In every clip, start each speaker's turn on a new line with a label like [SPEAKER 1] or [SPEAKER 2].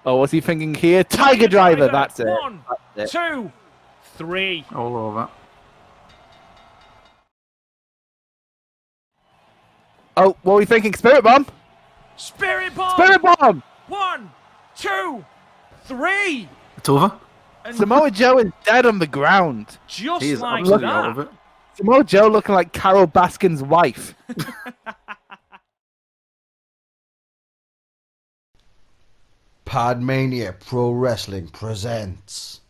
[SPEAKER 1] Oh, what's he thinking here? Tiger Driver, that's it.
[SPEAKER 2] 1, 2, 3.
[SPEAKER 3] All over.
[SPEAKER 1] Oh, what are we thinking? Spirit Bomb?
[SPEAKER 2] Spirit Bomb!
[SPEAKER 1] Spirit Bomb!
[SPEAKER 2] 1, 2, 3.
[SPEAKER 3] It's over.
[SPEAKER 2] And
[SPEAKER 1] Samoa Joe is dead on the ground.
[SPEAKER 2] just
[SPEAKER 3] He is
[SPEAKER 2] like
[SPEAKER 3] absolutely out of
[SPEAKER 2] that.
[SPEAKER 3] it.
[SPEAKER 1] Samoa Joe looking like Carol Baskin's wife.
[SPEAKER 4] PodMania Pro-Wrestling presents.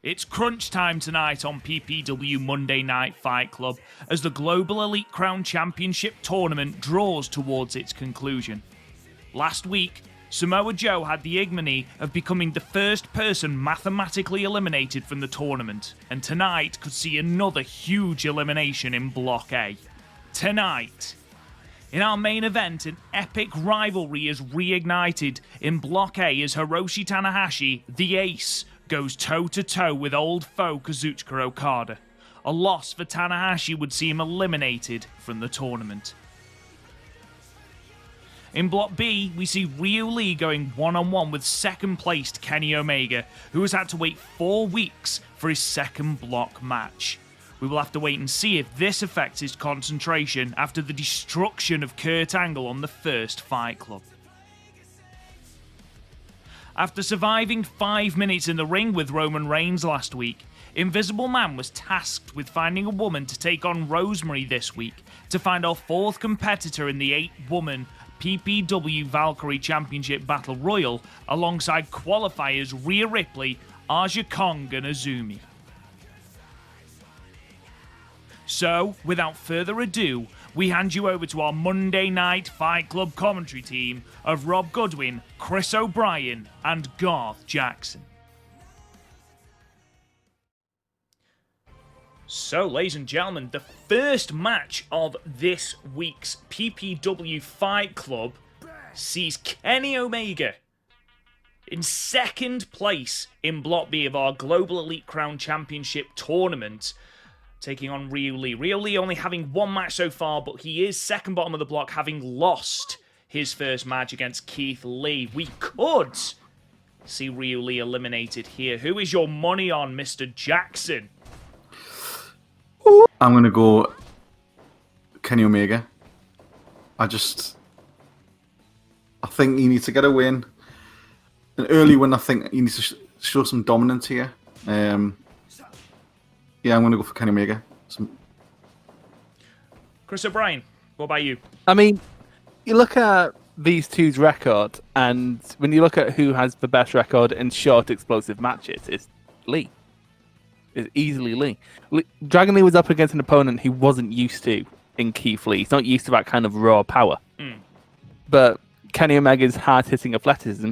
[SPEAKER 2] It's crunch time tonight on PPW Monday Night Fight Club as the Global Elite Crown Championship tournament draws towards its conclusion. Last week, Samoa Joe had the ignominy of becoming the first person mathematically eliminated from the tournament, and tonight could see another huge elimination in Block A. Tonight, in our main event, an epic rivalry is reignited in Block A as Hiroshi Tanahashi, the Ace, goes toe-to-toe with old foe Kazuchika Okada. A loss for Tanahashi would see him eliminated from the tournament. In Block B, we see Ryu Lee going one-on-one with second-placed Kenny Omega, who has had to wait 4 weeks for his second block match. We will have to wait and see if this affects his concentration after the destruction of Kurt Angle on the first Fight Club. After surviving 5 minutes in the ring with Roman Reigns last week, Invisible Man was tasked with finding a woman to take on Rosemary this week to find our 4th competitor in the 8-woman PPW Valkyrie Championship Battle Royal alongside qualifiers Rhea Ripley, Aja Kong and Azumi. So, without further ado, we hand you over to our Monday Night Fight Club commentary team of Rob Goodwin, Chris O'Brien, and Garth Jackson. So, ladies and gentlemen, the first match of this week's PPW Fight Club sees Kenny Omega in second place in Block B of our Global Elite Crown Championship tournament, taking on Ryu Lee. Ryu Lee only having 1 match so far, but he is second bottom of the block, having lost his first match against Keith Lee. We could see Ryu Lee eliminated here. Who is your money on, Mr. Jackson?
[SPEAKER 3] I'm going to go Kenny Omega. I think he needs to get a win. An early win, I think he needs to show some dominance here. Yeah, I'm going to go for Kenny Omega.
[SPEAKER 2] Chris O'Brien, what about you?
[SPEAKER 1] I mean, you look at these two's record, and when you look at who has the best record in short, explosive matches, it's Lee. It's easily Lee. Dragon Lee was up against an opponent he wasn't used to in Keith Lee. He's not used to that kind of raw power. But Kenny Omega's hard-hitting athleticism,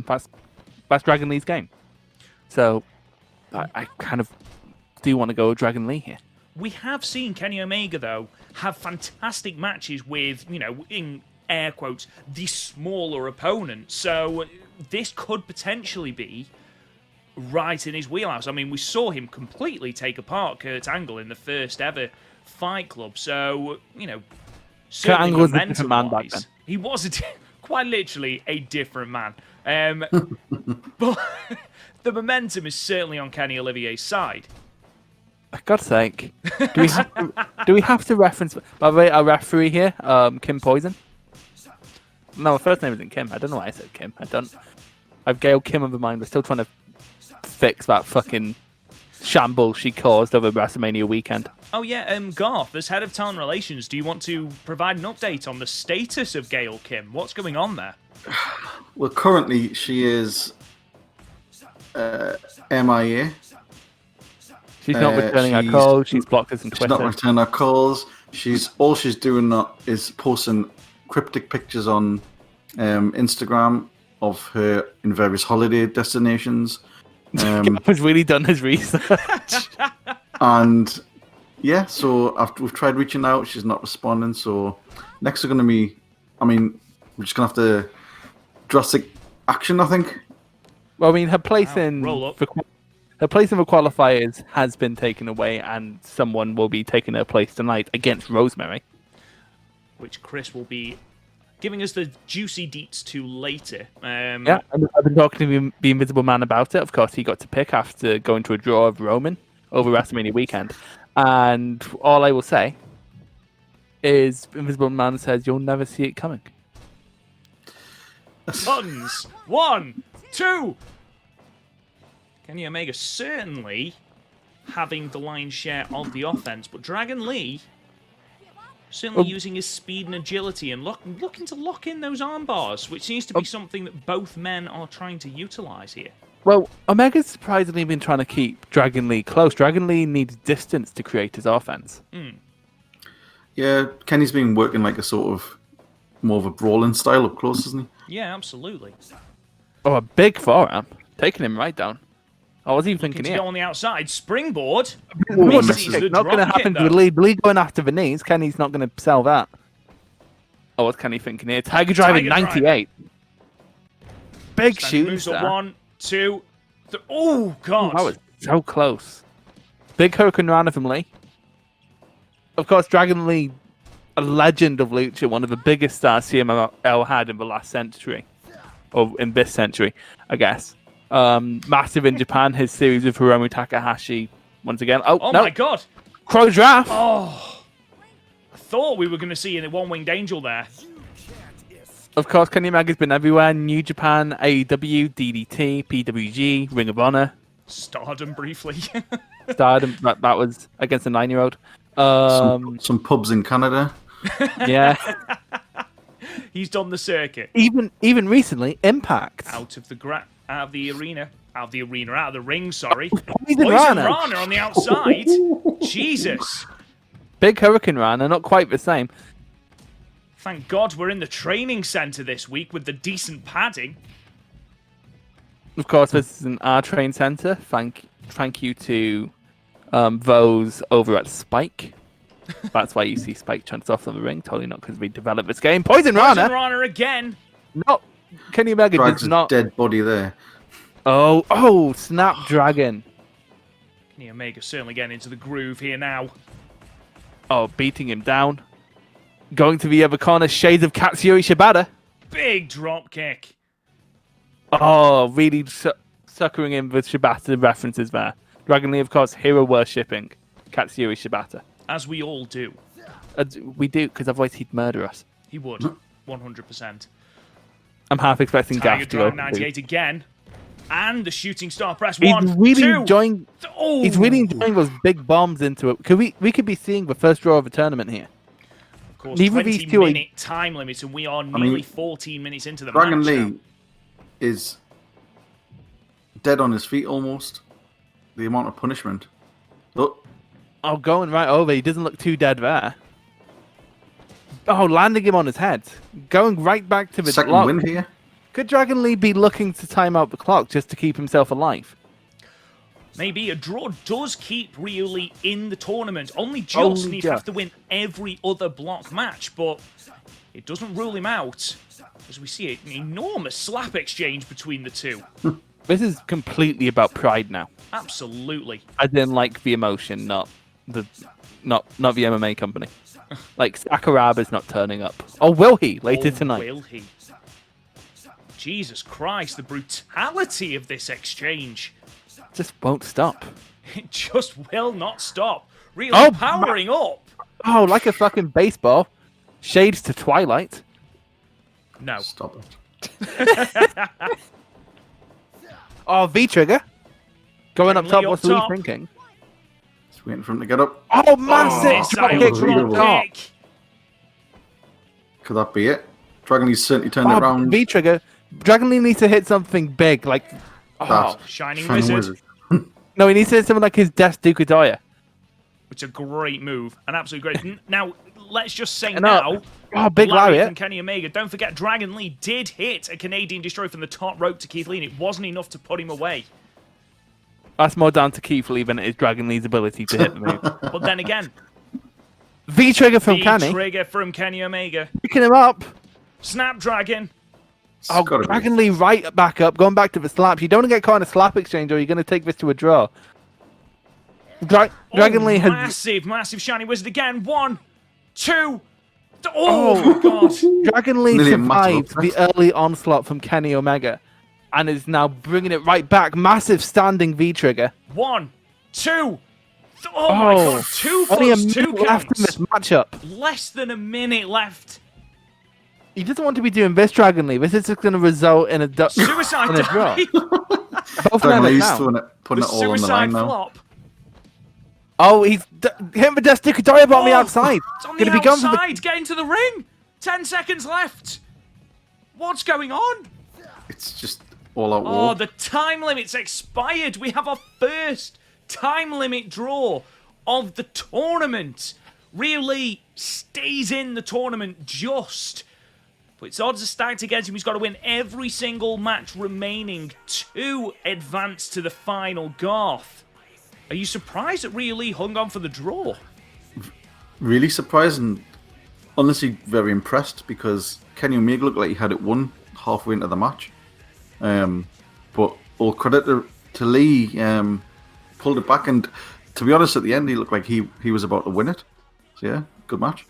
[SPEAKER 1] that's Dragon Lee's game. So, I kind of do want to go Dragon Lee here.
[SPEAKER 2] We have seen Kenny Omega, though, have fantastic matches with, in air quotes, the smaller opponent. So this could potentially be right in his wheelhouse. I mean, we saw him completely take apart Kurt Angle in the first ever Fight Club. So,
[SPEAKER 1] Kurt Angle was a different man back then.
[SPEAKER 2] He was quite literally a different man. But the momentum is certainly on Kenny Olivier's side.
[SPEAKER 1] For God's sake, do we have to reference? By the way, our referee here, Kim Poison. No, my first name isn't Kim. I don't know why I said Kim. I've Gail Kim on the mind. We're still trying to fix that fucking shambles she caused over WrestleMania weekend.
[SPEAKER 2] Oh yeah, Garth, as head of talent relations, do you want to provide an update on the status of Gail Kim? What's going on there?
[SPEAKER 3] Well, currently she is MIA.
[SPEAKER 1] She's not returning her calls. She's blocked us on Twitter.
[SPEAKER 3] She's not returning her calls. All she's doing is posting cryptic pictures on Instagram of her in various holiday destinations.
[SPEAKER 1] Gav has really done his research.
[SPEAKER 3] And Yeah, so we've tried reaching out. She's not responding. So next are going to be, we're just going to have to drastic action, I think.
[SPEAKER 1] Well, I mean, her place in
[SPEAKER 2] roll up.
[SPEAKER 1] her place in the qualifiers has been taken away, and someone will be taking her place tonight against Rosemary.
[SPEAKER 2] Which Chris will be giving us the juicy deets to later.
[SPEAKER 1] Yeah, I've been talking to the Invisible Man about it. Of course, he got to pick after going to a draw of Roman over WrestleMania weekend. And all I will say is Invisible Man says you'll never see it coming.
[SPEAKER 2] Tons. 1, 2. Kenny Omega certainly having the lion's share of the offense, but Dragon Lee certainly using his speed and agility and looking to lock in those arm bars, which seems to be something that both men are trying to utilize here.
[SPEAKER 1] Well, Omega's surprisingly been trying to keep Dragon Lee close. Dragon Lee needs distance to create his offense.
[SPEAKER 3] Yeah, Kenny's been working like a sort of more of a brawling style up close, isn't he?
[SPEAKER 2] Yeah, absolutely.
[SPEAKER 1] Oh, a big forearm. Taking him right down. I was even thinking
[SPEAKER 2] To
[SPEAKER 1] here.
[SPEAKER 2] go on the outside, springboard.
[SPEAKER 1] It's
[SPEAKER 2] the
[SPEAKER 1] not going to
[SPEAKER 2] drop
[SPEAKER 1] happen
[SPEAKER 2] kick,
[SPEAKER 1] to
[SPEAKER 2] though.
[SPEAKER 1] Lee. Lee going after the knees. Kenny's not going to sell that. Oh, what's Kenny thinking here? Tiger Driver
[SPEAKER 2] Tiger Driver.
[SPEAKER 1] 98. Big
[SPEAKER 2] Standing
[SPEAKER 1] shooting
[SPEAKER 2] moves are
[SPEAKER 1] star.
[SPEAKER 2] 1, 2, 3. Oh, God.
[SPEAKER 1] That was so close. Big Hurricane Rana from Lee. Of course, Dragon Lee, a legend of Lucha, one of the biggest stars CMLL had in the last century. Or in this century, I guess. Massive in Japan, his series with Hiromu Takahashi. Once again.
[SPEAKER 2] Oh,
[SPEAKER 1] no.
[SPEAKER 2] my God.
[SPEAKER 1] Crow Draft.
[SPEAKER 2] Oh. I thought we were going to see a one-winged angel there.
[SPEAKER 1] Of course, Kenny Omega's been everywhere. New Japan, AEW, DDT, PWG, Ring of Honor.
[SPEAKER 2] Stardom briefly.
[SPEAKER 1] Stardom. That was against a 9-year-old.
[SPEAKER 3] Some pubs in Canada.
[SPEAKER 1] Yeah.
[SPEAKER 2] He's done the circuit.
[SPEAKER 1] Even recently, Impact.
[SPEAKER 2] Out of the arena. Out of the ring, sorry.
[SPEAKER 1] Poison
[SPEAKER 2] Poison
[SPEAKER 1] Rana.
[SPEAKER 2] Rana on the outside. Jesus.
[SPEAKER 1] Big Hurricane Rana, not quite the same.
[SPEAKER 2] Thank God we're in the training center this week with the decent padding.
[SPEAKER 1] Of course, this is an R-Train Center. Thank you to those over at Spike. That's why you see Spike chunks off of the ring. Totally not because we developed this game. Poison
[SPEAKER 2] Poison
[SPEAKER 1] Rana.
[SPEAKER 2] Rana again.
[SPEAKER 1] No, Kenny Omega
[SPEAKER 3] Drags
[SPEAKER 1] does
[SPEAKER 3] a
[SPEAKER 1] not.
[SPEAKER 3] dead body there.
[SPEAKER 1] Oh, Snapdragon.
[SPEAKER 2] Kenny Omega certainly getting into the groove here now.
[SPEAKER 1] Oh, beating him down. Going to the other corner, shades of Katsuyori Shibata.
[SPEAKER 2] Big drop kick.
[SPEAKER 1] Oh, really suckering him with Shibata references there. Dragon Lee, of course, hero worshipping Katsuyori Shibata.
[SPEAKER 2] As we all do.
[SPEAKER 1] We do, because otherwise he'd murder us.
[SPEAKER 2] He would. 100%.
[SPEAKER 1] I'm half expecting
[SPEAKER 2] Tiger
[SPEAKER 1] Gaff to go.
[SPEAKER 2] Drive 98 again. And the shooting star press.
[SPEAKER 1] He's
[SPEAKER 2] 1,
[SPEAKER 1] really
[SPEAKER 2] 2.
[SPEAKER 1] enjoying.
[SPEAKER 2] Oh.
[SPEAKER 1] He's really enjoying those big bombs into it. We could be seeing the first draw of a tournament here.
[SPEAKER 2] Of course,
[SPEAKER 1] Neither of these
[SPEAKER 2] 20
[SPEAKER 1] two are-
[SPEAKER 2] minute time limit, and we are nearly 14 minutes into the
[SPEAKER 3] Dragon
[SPEAKER 2] match
[SPEAKER 3] Lee
[SPEAKER 2] now.
[SPEAKER 3] is dead on his feet almost. The amount of punishment. Look,
[SPEAKER 1] Oh, going right over. He doesn't look too dead there. Oh, landing him on his head. Going right back to the
[SPEAKER 3] second
[SPEAKER 1] clock.
[SPEAKER 3] win here.
[SPEAKER 1] Could Dragon Lee be looking to time out the clock just to keep himself alive?
[SPEAKER 2] Maybe a draw does keep Ryu Lee in the tournament. Only just.
[SPEAKER 1] Only
[SPEAKER 2] He'd have
[SPEAKER 1] just.
[SPEAKER 2] to win every other block match, but it doesn't rule him out. As we see an enormous slap exchange between the two.
[SPEAKER 1] This is completely about pride now.
[SPEAKER 2] Absolutely.
[SPEAKER 1] As in, like, the emotion, not the MMA company. Like, Sakuraba's not turning up. Or will he later tonight?
[SPEAKER 2] Will he? Jesus Christ, the brutality of this exchange.
[SPEAKER 1] Just won't stop.
[SPEAKER 2] It just will not stop. Really
[SPEAKER 1] Oh,
[SPEAKER 2] powering up.
[SPEAKER 1] Oh, like a fucking baseball. Shades to Twilight.
[SPEAKER 2] No.
[SPEAKER 3] Stop it.
[SPEAKER 1] Oh, V-trigger. Going up
[SPEAKER 2] Lee
[SPEAKER 1] top,
[SPEAKER 2] up
[SPEAKER 1] what's Lee
[SPEAKER 2] top.
[SPEAKER 1] thinking?
[SPEAKER 3] Just waiting for him to get up.
[SPEAKER 1] Oh, massive
[SPEAKER 2] Missile
[SPEAKER 1] drop kick from
[SPEAKER 2] drop
[SPEAKER 1] the top.
[SPEAKER 2] kick.
[SPEAKER 3] Could that be it? Dragon Lee's certainly turned it
[SPEAKER 1] Oh,
[SPEAKER 3] around.
[SPEAKER 1] V-trigger. Dragon Lee needs to hit something big, like... Oh,
[SPEAKER 3] That.
[SPEAKER 2] Shining
[SPEAKER 3] Shining
[SPEAKER 2] Wizard.
[SPEAKER 1] no, he needs to hit something like his Death Dukadoya.
[SPEAKER 2] It's a great move. An absolute great... Now, let's just say
[SPEAKER 1] And
[SPEAKER 2] now...
[SPEAKER 1] Oh, big
[SPEAKER 2] Larry
[SPEAKER 1] lariat.
[SPEAKER 2] from Kenny Omega. Don't forget, Dragon Lee did hit a Canadian Destroyer from the top rope to Keith Lee, and it wasn't enough to put him away.
[SPEAKER 1] That's more down to Keith Lee than it is Dragon Lee's ability to hit the move.
[SPEAKER 2] But then again,
[SPEAKER 1] V-trigger from Kenny.
[SPEAKER 2] V-trigger from Kenny Omega.
[SPEAKER 1] Picking him up.
[SPEAKER 2] Snapdragon.
[SPEAKER 1] Oh, Dragon Lee right back up, going back to the slaps. You don't want to get caught in a slap exchange or you're going to take this to a draw. Dragon Lee has...
[SPEAKER 2] Massive shiny wizard again. 1, 2... Oh, God.
[SPEAKER 1] Dragon Lee survived the early onslaught from Kenny Omega and is now bringing it right back. Massive standing V-trigger.
[SPEAKER 2] 1, 2... Oh, my God. 2
[SPEAKER 1] only a
[SPEAKER 2] plus 2
[SPEAKER 1] minute left in this matchup.
[SPEAKER 2] Less than a minute left.
[SPEAKER 1] He doesn't want to be doing this, Dragon Lee. This is just going to result in a
[SPEAKER 2] suicide
[SPEAKER 1] in a draw.
[SPEAKER 2] dive.
[SPEAKER 3] Dragon Lee's putting it all on the line
[SPEAKER 2] flop.
[SPEAKER 3] now.
[SPEAKER 1] Oh, he's hitting the Destiny dive on the outside.
[SPEAKER 2] It's on the outside. Get into the ring. 10 seconds left. What's going on?
[SPEAKER 3] It's just all out war.
[SPEAKER 2] Oh, the time limit's expired. We have our first time limit draw of the tournament. Ryu Lee stays in the tournament just. But its odds are stacked against him. He's got to win every single match remaining to advance to the final. Garth, are you surprised that Ryu Lee hung on for the draw?
[SPEAKER 3] Really surprised and honestly very impressed because Kenny Omega looked like he had it won halfway into the match. But all credit to Lee, pulled it back, and to be honest, at the end he looked like he was about to win it. So yeah, good match.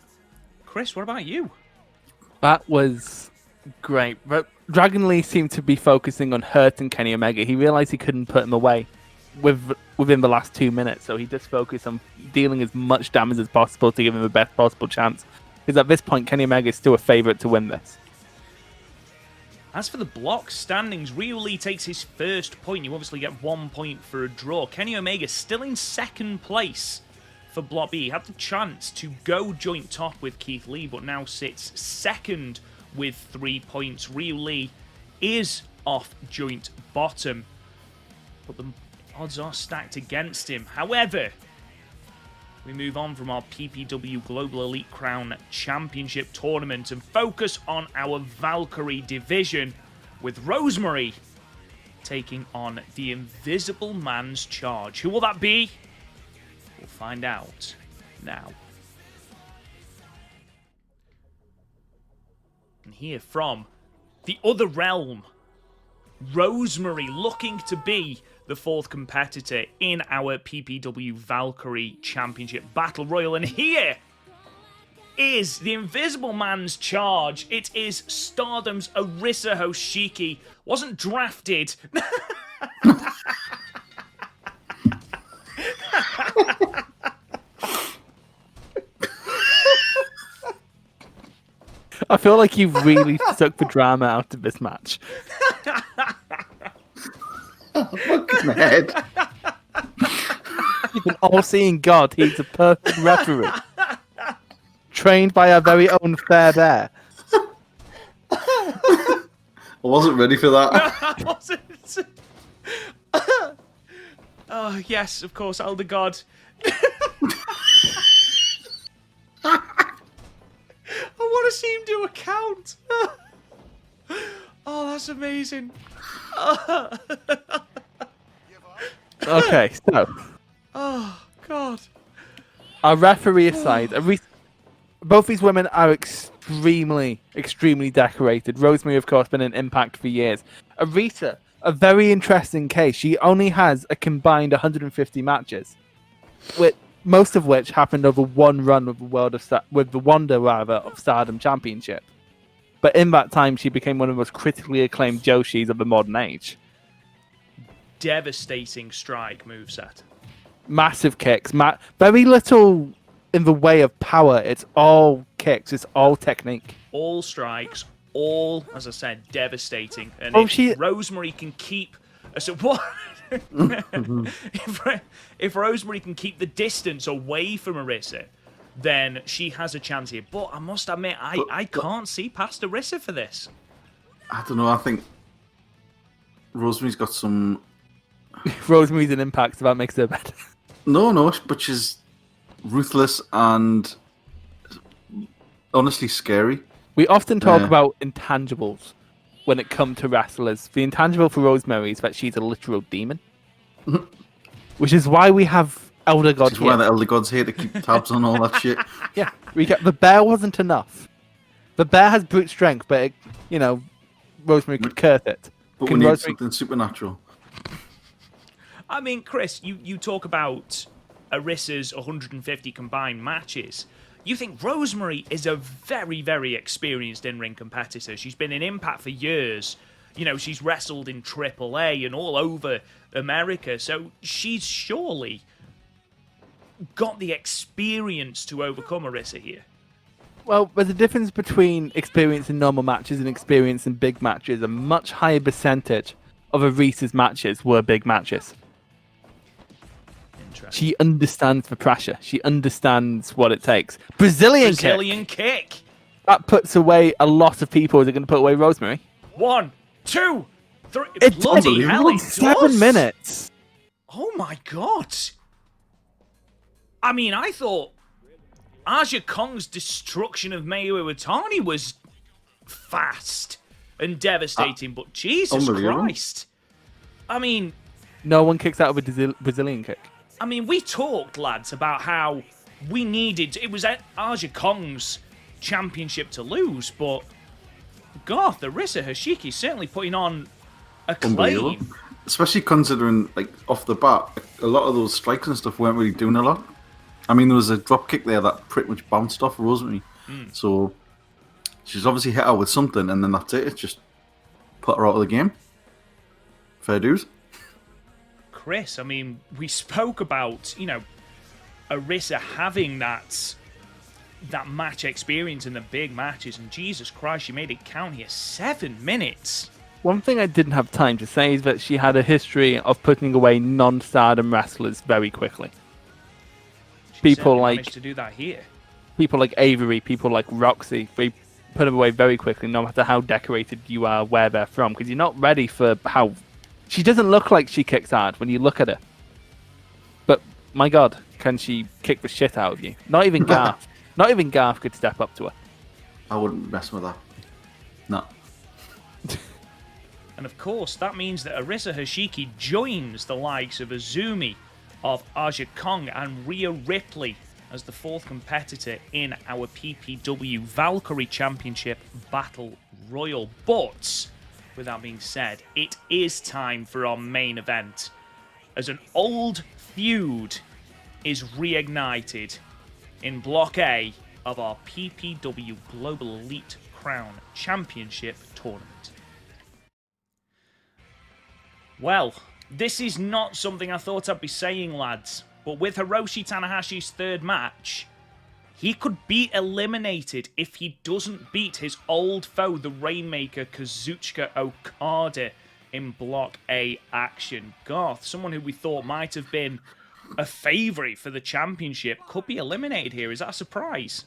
[SPEAKER 2] Chris, what about you?
[SPEAKER 1] That was great. But Dragon Lee seemed to be focusing on hurting Kenny Omega. He realized he couldn't put him away within the last 2 minutes, so he just focused on dealing as much damage as possible to give him the best possible chance. Because at this point, Kenny Omega is still a favorite to win this.
[SPEAKER 2] As for the block standings, Ryu Lee takes his first point. You obviously get 1 point for a draw. Kenny Omega still in second place for Block B. He had the chance to go joint top with Keith Lee, but now sits second with 3 points. Ryu Lee is off joint bottom, but the odds are stacked against him. However, we move on from our PPW Global Elite Crown Championship tournament and focus on our Valkyrie division with Rosemary taking on the Invisible Man's Charge. Who will that be? We'll find out now. And here from the other realm, Rosemary looking to be the fourth competitor in our PPW Valkyrie Championship Battle Royal. And here is the Invisible Man's Charge. It is Stardom's Arisa Hoshiki. Wasn't drafted.
[SPEAKER 1] I feel like you've really sucked the drama out of this match.
[SPEAKER 3] Fucking head.
[SPEAKER 1] He's an all-seeing god. He's a perfect referee. Trained by our very own Fair Bear.
[SPEAKER 3] I wasn't ready for that.
[SPEAKER 2] I wasn't. Oh, yes, of course, Elder God. I want to see him do a count. Oh, that's amazing.
[SPEAKER 1] Okay, so.
[SPEAKER 2] Oh, God.
[SPEAKER 1] Our referee aside, both these women are extremely, extremely decorated. Rosemary, of course, been in Impact for years. Arita, a very interesting case. She only has a combined 150 matches, most of which happened over one run with the Wonder of Stardom Championship. But in that time, she became one of the most critically acclaimed Joshis of the modern age.
[SPEAKER 2] Devastating strike moveset.
[SPEAKER 1] Massive kicks. Very little in the way of power. It's all kicks. It's all technique.
[SPEAKER 2] All strikes. All, as I said, devastating. And Rosemary can keep... So what? If Rosemary can keep the distance away from Arisa, then she has a chance here. But I must admit, I can't see past Arisa for this.
[SPEAKER 3] I don't know. I think Rosemary's got some...
[SPEAKER 1] Rosemary's an Impact, so that makes her better.
[SPEAKER 3] No, but she's ruthless and honestly scary.
[SPEAKER 1] We often talk about intangibles when it comes to wrestlers. The intangible for Rosemary is that she's a literal demon. which is why we have Elder God
[SPEAKER 3] Which is why
[SPEAKER 1] here.
[SPEAKER 3] the Elder God's here to keep tabs on all that shit.
[SPEAKER 1] Yeah, the bear wasn't enough. The bear has brute strength, but Rosemary could curse it.
[SPEAKER 3] But we
[SPEAKER 1] Can
[SPEAKER 3] need
[SPEAKER 1] Rosemary-
[SPEAKER 3] something supernatural.
[SPEAKER 2] I mean, Chris, you talk about Arissa's 150 combined matches. You think Rosemary is a very, very experienced in-ring competitor. She's been in Impact for years. She's wrestled in AAA and all over America. So she's surely got the experience to overcome Arissa here.
[SPEAKER 1] Well, there's a difference between experience in normal matches and experience in big matches. A much higher percentage of Arissa's matches were big matches. She understands the pressure. She understands what it takes. Brazilian
[SPEAKER 2] kick.
[SPEAKER 1] That puts away a lot of people. Is it going to put away Rosemary?
[SPEAKER 2] 1, 2, 3.
[SPEAKER 1] It's
[SPEAKER 2] Bloody hell, it
[SPEAKER 1] 7
[SPEAKER 2] does.
[SPEAKER 1] minutes.
[SPEAKER 2] Oh my god. I mean, I thought Aja Kong's destruction of Mayu Iwatani was fast and devastating, but Jesus Christ. I mean...
[SPEAKER 1] No one kicks out of a Brazilian kick.
[SPEAKER 2] I mean, we talked, lads, about how we needed... It was Aja Kong's championship to lose, but... God, Arisa Hoshiki's certainly putting on a claim.
[SPEAKER 3] Especially considering, off the bat, a lot of those strikes and stuff weren't really doing a lot. I mean, there was a drop kick there that pretty much bounced off Rosemary. So she's obviously hit her with something, and then that's it. It's just put her out of the game. Fair dues.
[SPEAKER 2] Chris, I mean, we spoke about, Arisa having that match experience in the big matches, and Jesus Christ, she made it count here. 7 minutes.
[SPEAKER 1] One thing I didn't have time to say is that she had a history of putting away non-stardom wrestlers very quickly. People
[SPEAKER 2] managed to do that here.
[SPEAKER 1] People like Avery, people like Roxy, they put them away very quickly, no matter how decorated you are, where they're from, because you're not ready for how... She doesn't look like she kicks hard when you look at her. But, my God, can she kick the shit out of you? Not even Garth. Not even Garth could step up to her.
[SPEAKER 3] I wouldn't mess with her. No.
[SPEAKER 2] And of course, that means that Arisa Hoshiki joins the likes of Azumi, of Aja Kong, and Rhea Ripley as the fourth competitor in our PPW Valkyrie Championship Battle Royal. But, with that being said, it is time for our main event, as an old feud is reignited in Block A of our PPW Global Elite Crown Championship Tournament. Well, this is not something I thought I'd be saying, lads, but with Hiroshi Tanahashi's third match, he could be eliminated if he doesn't beat his old foe, the Rainmaker Kazuchika Okada, in Block A action. Garth, someone who we thought might have been a favourite for the championship, could be eliminated here. Is that a surprise?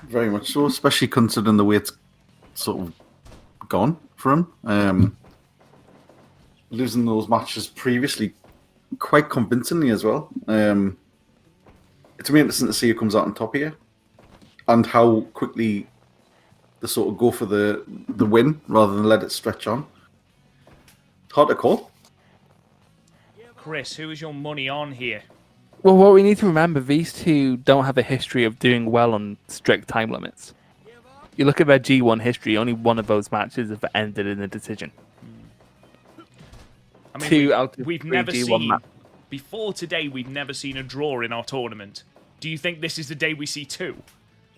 [SPEAKER 3] Very much so, especially considering the way it's sort of gone for him. Losing those matches previously quite convincingly as well. It's going to be interesting to see who comes out on top here and how quickly they sort of go for the win rather than let it stretch on. Hard to call.
[SPEAKER 2] Chris, who is your money on here?
[SPEAKER 1] Well, what we need to remember, these two don't have a history of doing well on strict time limits. You look at their G1 history, only one of those matches have ended in a decision.
[SPEAKER 2] I mean, we've never
[SPEAKER 1] G1
[SPEAKER 2] seen,
[SPEAKER 1] match.
[SPEAKER 2] before today, we've never seen a draw in our tournament. Do you think this is the day we see two?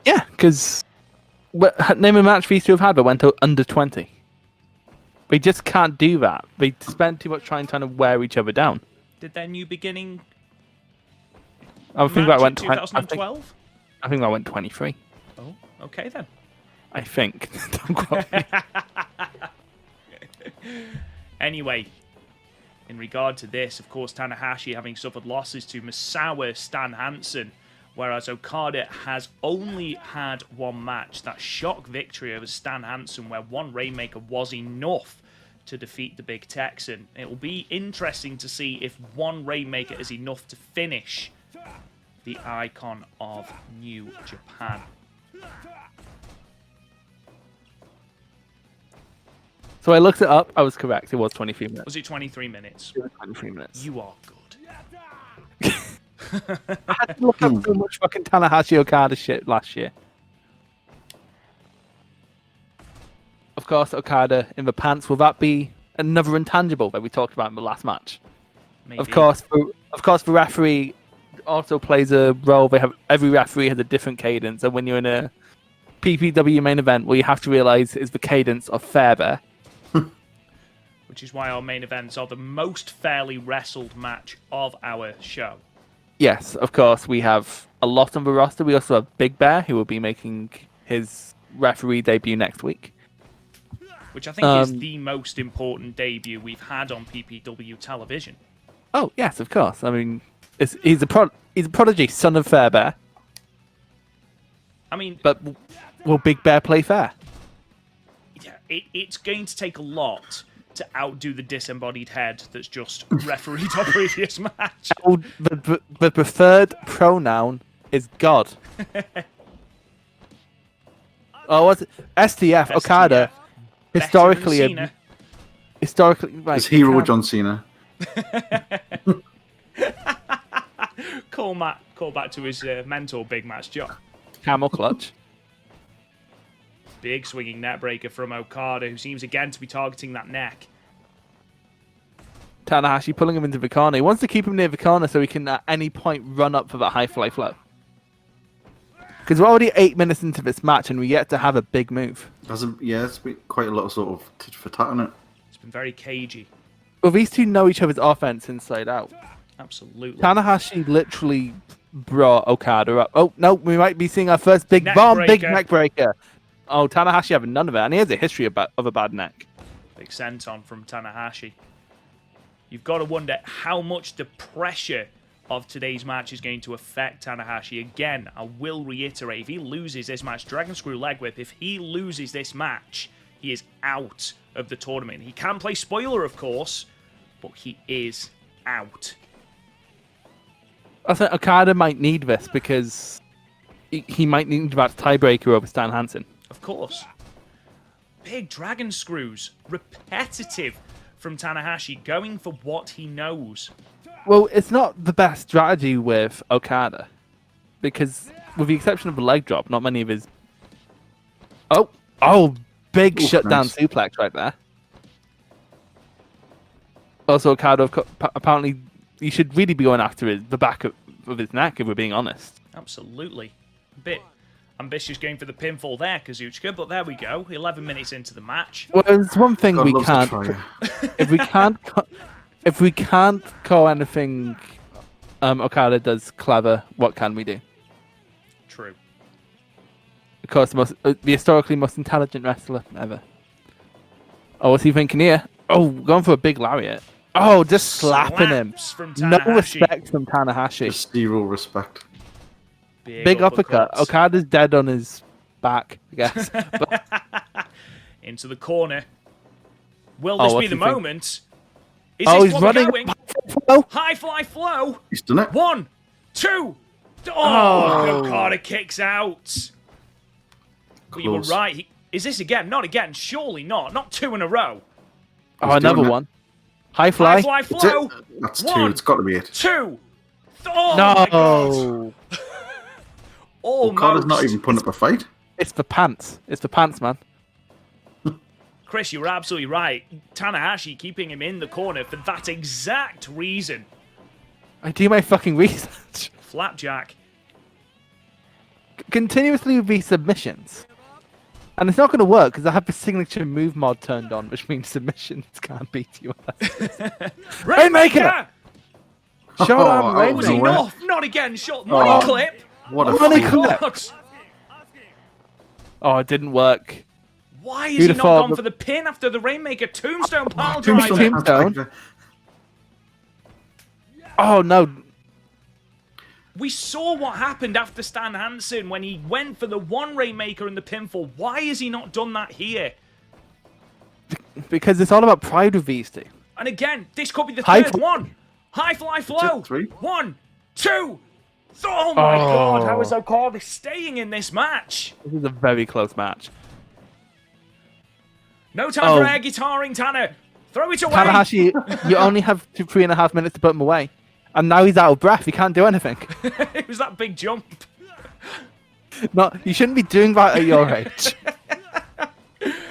[SPEAKER 1] Yeah, because name a match these two have had that went under 20. They just can't do that. They spend too much trying to wear each other down.
[SPEAKER 2] Did their new beginning
[SPEAKER 1] I think
[SPEAKER 2] match
[SPEAKER 1] that went
[SPEAKER 2] in 2012?
[SPEAKER 1] I think that went 23.
[SPEAKER 2] Oh, okay then.
[SPEAKER 1] I think. Don't quote me.
[SPEAKER 2] Anyway, in regard to this, of course, Tanahashi having suffered losses to Misawa, Stan Hansen, whereas Okada has only had one match, that shock victory over Stan Hansen, where one Rainmaker was enough to defeat the Big Texan. It will be interesting to see if one Rainmaker is enough to finish the icon of New Japan.
[SPEAKER 1] So I looked it up. I was correct. It was 23 minutes.
[SPEAKER 2] Was it 23 minutes?
[SPEAKER 1] It was 23 minutes.
[SPEAKER 2] You are good.
[SPEAKER 1] I had to look up so much fucking Tanahashi Okada shit last year. Of course, Okada in the pants. Will that be another intangible that we talked about in the last match?
[SPEAKER 2] Maybe.
[SPEAKER 1] Of course, the referee also plays a role. Every referee has a different cadence, and when you're in a PPW main event, what you have to realize is the cadence of fair there.
[SPEAKER 2] Which is why our main events are the most fairly wrestled match of our show.
[SPEAKER 1] Yes, of course, we have a lot on the roster. We also have Big Bear, who will be making his referee debut next week.
[SPEAKER 2] Which I think is the most important debut we've had on PPW television.
[SPEAKER 1] Oh, yes, of course. I mean, he's a prodigy, son of Fair Bear.
[SPEAKER 2] I mean...
[SPEAKER 1] But will Big Bear play fair?
[SPEAKER 2] Yeah, it's going to take a lot to outdo the disembodied head that's just refereed our previous match.
[SPEAKER 1] Oh, the preferred pronoun is God. Oh, what's it? STF, Okada. Historically, right,
[SPEAKER 3] it's hero John Cena.
[SPEAKER 2] Call back to his mentor, Big Match John.
[SPEAKER 1] Camel clutch.
[SPEAKER 2] Big swinging net breaker from Okada, who seems again to be targeting that neck.
[SPEAKER 1] Tanahashi pulling him into the corner. He wants to keep him near the corner so he can at any point run up for that high fly flow. Because we're already 8 minutes into this match and we yet to have a big move.
[SPEAKER 3] It's been quite a lot of sort of tit for tat on it.
[SPEAKER 2] It's been very cagey.
[SPEAKER 1] Well, these two know each other's offense inside out.
[SPEAKER 2] Absolutely.
[SPEAKER 1] Tanahashi literally brought Okada up. Oh, no, we might be seeing our first big bomb, big neck breaker. Oh, Tanahashi having none of it, and he has a history of a bad neck.
[SPEAKER 2] Big senton from Tanahashi. You've got to wonder how much the pressure of today's match is going to affect Tanahashi. Again, I will reiterate, if he loses this match, Dragon Screw Leg Whip, if he loses this match, he is out of the tournament. He can play spoiler, of course, but he is out.
[SPEAKER 1] I think Okada might need this because he might need that tiebreaker over Stan Hansen.
[SPEAKER 2] Of course. Big dragon screws. Repetitive from Tanahashi, going for what he knows.
[SPEAKER 1] Well, it's not the best strategy with Okada because, with the exception of the leg drop, not many of his... Oh, big shutdown suplex right there. Also, Okada, apparently, you should really be going after the back of his neck, if we're being honest.
[SPEAKER 2] Absolutely. A bit ambitious going for the pinfall there, Kazuchika, but there we go. 11 minutes into the match.
[SPEAKER 1] Well, there's one thing we can't... If we can't call anything Okada does clever, what can we do?
[SPEAKER 2] True.
[SPEAKER 1] Of course, the historically most intelligent wrestler ever. Oh, what's he thinking here? Oh, going for a big lariat. Oh, just slapping him. No respect from Tanahashi.
[SPEAKER 3] Just zero respect.
[SPEAKER 1] Big uppercut. Okada's dead on his back, I guess.
[SPEAKER 2] Into the corner. Will this be the moment? Is
[SPEAKER 1] he's
[SPEAKER 2] this
[SPEAKER 1] running.
[SPEAKER 2] High fly flow.
[SPEAKER 3] He's done it.
[SPEAKER 2] 1, 2. Oh, Okada kicks out. But you were right. Is this again? Not again. Surely not. Not 2 in a row.
[SPEAKER 1] Oh, another one. High fly.
[SPEAKER 2] High fly flow.
[SPEAKER 3] That's 2. It's got to be it.
[SPEAKER 2] 2.
[SPEAKER 1] Oh, no.
[SPEAKER 3] Okada's not even putting up a fight.
[SPEAKER 1] It's the pants. It's the pants, man.
[SPEAKER 2] Chris, you were absolutely right. Tanahashi keeping him in the corner for that exact reason.
[SPEAKER 1] I do my fucking research.
[SPEAKER 2] Flapjack.
[SPEAKER 1] Continuously with these submissions. And it's not going to work because I have the signature move mod turned on, which means submissions can't beat you. Rainmaker! Showdown Rainmaker.
[SPEAKER 2] Was enough? Not again. Shot money clip.
[SPEAKER 3] What a
[SPEAKER 1] money clip. Oh, it didn't work.
[SPEAKER 2] Why is he not gone for the pin after the Rainmaker Tombstone pile driver?
[SPEAKER 1] Tombstone. Oh, no.
[SPEAKER 2] We saw what happened after Stan Hansen when he went for the one Rainmaker and the pinfall. Why has he not done that here?
[SPEAKER 1] Because it's all about pride with these two.
[SPEAKER 2] And again, this could be the third one. High fly flow. 1, 2. Oh my God, how is Okada staying in this match?
[SPEAKER 1] This is a very close match.
[SPEAKER 2] No time for air guitaring, Tanner. Throw it away.
[SPEAKER 1] Tanahashi, you only have 3.5 minutes to put him away. And now he's out of breath. He can't do anything.
[SPEAKER 2] It was that big jump.
[SPEAKER 1] No, you shouldn't be doing that at your age.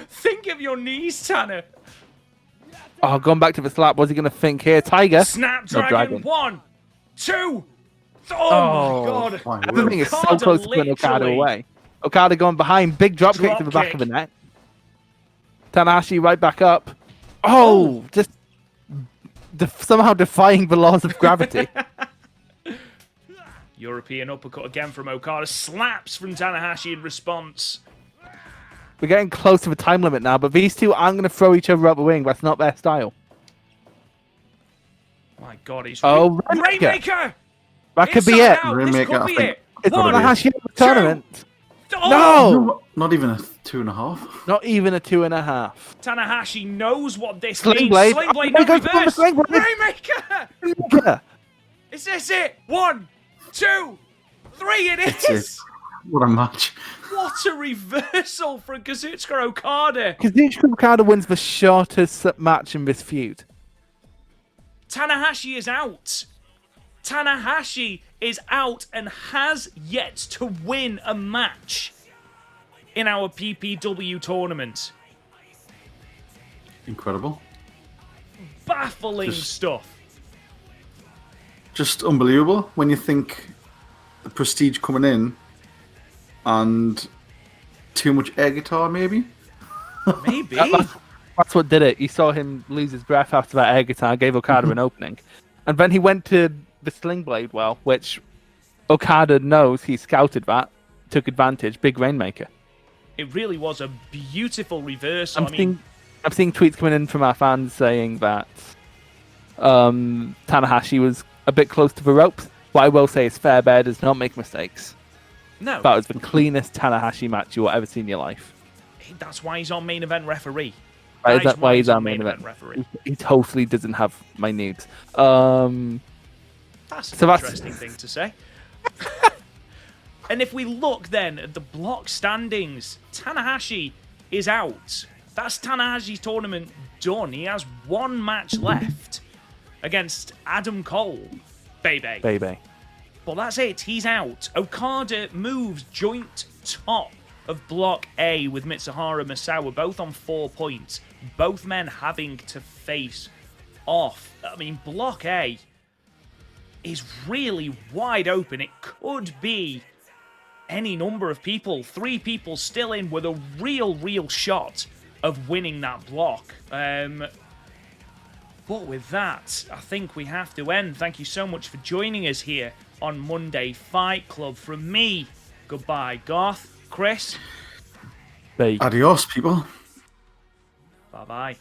[SPEAKER 2] Think of your knees, Tanner.
[SPEAKER 1] Oh, going back to the slap. What's he going to think here? Tiger.
[SPEAKER 2] Snapdragon.
[SPEAKER 1] Dragon.
[SPEAKER 2] 1, 2. Oh,
[SPEAKER 1] Oh,
[SPEAKER 2] my God.
[SPEAKER 3] My
[SPEAKER 1] Everything
[SPEAKER 3] word.
[SPEAKER 1] is so
[SPEAKER 2] Okada
[SPEAKER 1] close to putting Okada
[SPEAKER 2] literally-
[SPEAKER 1] away. Okada going behind. Big drop kick to the back of the neck. Tanahashi right back up. Oh, just somehow defying the laws of gravity.
[SPEAKER 2] European uppercut again from Okada. Slaps from Tanahashi in response.
[SPEAKER 1] We're getting close to the time limit now, but these two aren't going to throw each other out the wing. That's not their style.
[SPEAKER 2] My God, he's
[SPEAKER 1] Oh,
[SPEAKER 2] Rainmaker!
[SPEAKER 1] That could be it.
[SPEAKER 2] Out.
[SPEAKER 3] Rainmaker,
[SPEAKER 2] This could
[SPEAKER 3] I
[SPEAKER 2] be
[SPEAKER 3] think
[SPEAKER 2] it.
[SPEAKER 3] it's gotta be it.
[SPEAKER 1] Tanahashi in the tournament.
[SPEAKER 2] Oh!
[SPEAKER 1] No!
[SPEAKER 3] Not even a 2.5.
[SPEAKER 1] Not even a 2.5.
[SPEAKER 2] Tanahashi knows what this
[SPEAKER 1] Sling
[SPEAKER 2] means.
[SPEAKER 1] blade.
[SPEAKER 2] Sling blade,
[SPEAKER 1] Oh,
[SPEAKER 2] no
[SPEAKER 1] he goes for the
[SPEAKER 2] reverse.
[SPEAKER 1] sling blade.
[SPEAKER 2] Rainmaker!
[SPEAKER 1] Yeah.
[SPEAKER 2] Is this it? 1, 2, 3, it
[SPEAKER 3] It's it.
[SPEAKER 2] is!
[SPEAKER 3] What a match.
[SPEAKER 2] What a reversal from Kazuchika Okada.
[SPEAKER 1] Kazuchika Okada wins the shortest match in this feud.
[SPEAKER 2] Tanahashi is out. Tanahashi is out and has yet to win a match in our PPW tournament.
[SPEAKER 3] Incredible.
[SPEAKER 2] Baffling stuff.
[SPEAKER 3] Just unbelievable when you think the prestige coming in and too much air guitar, maybe.
[SPEAKER 2] Maybe.
[SPEAKER 1] That's what did it. You saw him lose his breath after that air guitar, gave Okada an opening. And then he went to the sling blade well, which Okada knows he scouted that, took advantage, big Rainmaker.
[SPEAKER 2] It really was a beautiful reversal.
[SPEAKER 1] I'm seeing tweets coming in from our fans saying that Tanahashi was a bit close to the ropes. What I will say is Fairbear does not make mistakes.
[SPEAKER 2] No,
[SPEAKER 1] That was the cleanest Tanahashi match you'll ever see in your life.
[SPEAKER 2] that's why he's on main event referee.
[SPEAKER 1] Right,
[SPEAKER 2] That is
[SPEAKER 1] why he's
[SPEAKER 2] on
[SPEAKER 1] our main event
[SPEAKER 2] referee.
[SPEAKER 1] He totally doesn't have my nudes.
[SPEAKER 2] That's
[SPEAKER 1] So
[SPEAKER 2] an
[SPEAKER 1] that's-
[SPEAKER 2] interesting thing to say. And if we look then at the block standings, Tanahashi is out. That's Tanahashi's tournament done. He has one match left against Adam Cole, baby.
[SPEAKER 1] Baby.
[SPEAKER 2] But that's it. He's out. Okada moves joint top of Block A with Mitsuharu Misawa, both on 4 points. Both men having to face off. I mean, Block A is really wide open. It could be any number of people. 3 people still in with a real shot of winning that block. But with that, I think we have to end. Thank you so much for joining us here on Monday Fight Club. From me, goodbye, Garth. Chris,
[SPEAKER 1] Bye.
[SPEAKER 3] Adios, people.
[SPEAKER 2] bye-bye.